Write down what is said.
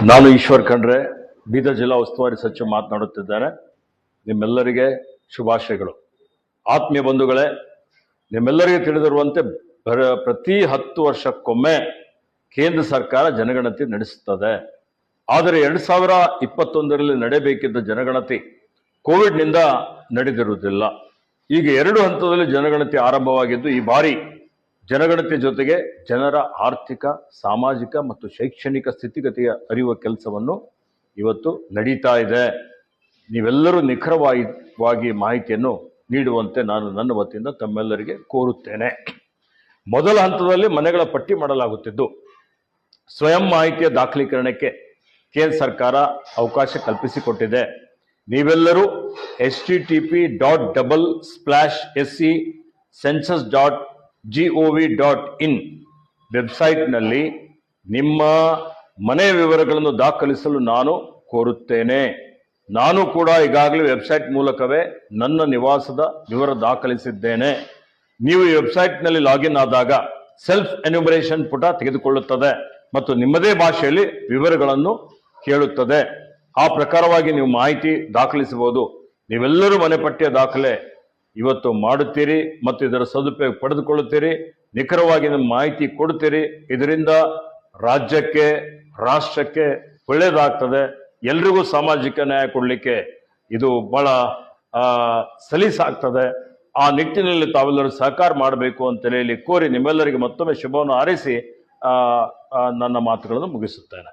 ನಾನು ಈಶ್ವರ್ ಖಂಡ್ರೆ, ಬೀದರ್ ಜಿಲ್ಲಾ ಉಸ್ತುವಾರಿ ಸಚಿವ ಮಾತನಾಡುತ್ತಿದ್ದೇನೆ. ನಿಮ್ಮೆಲ್ಲರಿಗೆ ಶುಭಾಶಯಗಳು. ಆತ್ಮೀಯ ಬಂಧುಗಳೇ, ನಿಮ್ಮೆಲ್ಲರಿಗೆ ತಿಳಿದಿರುವಂತೆ ಪ್ರತಿ 10 ವರ್ಷಕ್ಕೊಮ್ಮೆ ಕೇಂದ್ರ ಸರ್ಕಾರ ಜನಗಣತಿ ನಡೆಸುತ್ತದೆ. ಆದರೆ 2021ರಲ್ಲಿ ನಡೆಯಬೇಕಿದ್ದ ಜನಗಣತಿ ಕೋವಿಡ್ನಿಂದ ನಡೆದಿರುವುದಿಲ್ಲ. ಈಗ 2 ಹಂತದಲ್ಲಿ ಜನಗಣತಿ ಆರಂಭವಾಗಿದ್ದು, ಈ ಬಾರಿ ಜನಗಣತಿ ಜೊತೆಗೆ ಜನರ ಆರ್ಥಿಕ, ಸಾಮಾಜಿಕ ಮತ್ತು ಶೈಕ್ಷಣಿಕ ಸ್ಥಿತಿಗತಿಯ ಅರಿಯುವ ಕೆಲಸವನ್ನು ಇವತ್ತು ನಡೀತಾ ಇದೆ. ನೀವೆಲ್ಲರೂ ನಿಖರವಾಗಿ ಮಾಹಿತಿಯನ್ನು ನೀಡುವಂತೆ ನಾನು ನನ್ನ ವತಿಯಿಂದ ತಮ್ಮೆಲ್ಲರಿಗೆ ಕೋರುತ್ತೇನೆ. ಮೊದಲ ಹಂತದಲ್ಲಿ ಮನೆಗಳ ಪಟ್ಟಿ ಮಾಡಲಾಗುತ್ತಿದ್ದು, ಸ್ವಯಂ ಮಾಹಿತಿಯ ದಾಖಲೀಕರಣಕ್ಕೆ ಕೇಂದ್ರ ಸರ್ಕಾರ ಅವಕಾಶ ಕಲ್ಪಿಸಿಕೊಟ್ಟಿದೆ. ನೀವೆಲ್ಲರೂ http://se-census.gov.in ವೆಬ್ಸೈಟ್ನಲ್ಲಿ ನಿಮ್ಮ ಮನೆಯ ವಿವರಗಳನ್ನು ದಾಖಲಿಸಲು ನಾನು ಕೋರುತ್ತೇನೆ. ನಾನು ಕೂಡ ಈಗಾಗಲೇ ವೆಬ್ಸೈಟ್ ಮೂಲಕವೇ ನನ್ನ ನಿವಾಸದ ವಿವರ ದಾಖಲಿಸಿದ್ದೇನೆ. ನೀವು ಈ ವೆಬ್ಸೈಟ್ನಲ್ಲಿ ಲಾಗಿನ್ ಆದಾಗ ಸೆಲ್ಫ್ ಎನ್ಯುಮರೇಷನ್ ಪುಟ ತೆಗೆದುಕೊಳ್ಳುತ್ತದೆ ಮತ್ತು ನಿಮ್ಮದೇ ಭಾಷೆಯಲ್ಲಿ ವಿವರಗಳನ್ನು ಕೇಳುತ್ತದೆ. ಆ ಪ್ರಕಾರವಾಗಿ ನೀವು ಮಾಹಿತಿ ದಾಖಲಿಸಬಹುದು. ನೀವೆಲ್ಲರೂ ಮನೆ ಪಟ್ಟಿಯ ದಾಖಲೆ ಇವತ್ತು ಮಾಡುತ್ತೀರಿ ಮತ್ತು ಇದರ ಸದುಪಯೋಗ ಪಡೆದುಕೊಳ್ಳುತ್ತೀರಿ. ನಿಖರವಾಗಿ ನಿಮ್ಮ ಮಾಹಿತಿ ಕೊಡುತ್ತೀರಿ. ಇದರಿಂದ ರಾಜ್ಯಕ್ಕೆ, ರಾಷ್ಟ್ರಕ್ಕೆ ಒಳ್ಳೆಯದಾಗ್ತದೆ. ಎಲ್ರಿಗೂ ಸಾಮಾಜಿಕ ನ್ಯಾಯ ಕೊಡಲಿಕ್ಕೆ ಇದು ಬಹಳ ಸಲೀಸಾಗ್ತದೆ. ಆ ನಿಟ್ಟಿನಲ್ಲಿ ತಾವೆಲ್ಲರೂ ಸಹಕಾರ ಮಾಡಬೇಕು ಅಂತ ಹೇಳಿ ಕೋರಿ ನಿಮ್ಮೆಲ್ಲರಿಗೆ ಮತ್ತೊಮ್ಮೆ ಶುಭವನ್ನು ಹಾರೈಸಿ ನನ್ನ ಮಾತುಗಳನ್ನು ಮುಗಿಸುತ್ತೇನೆ.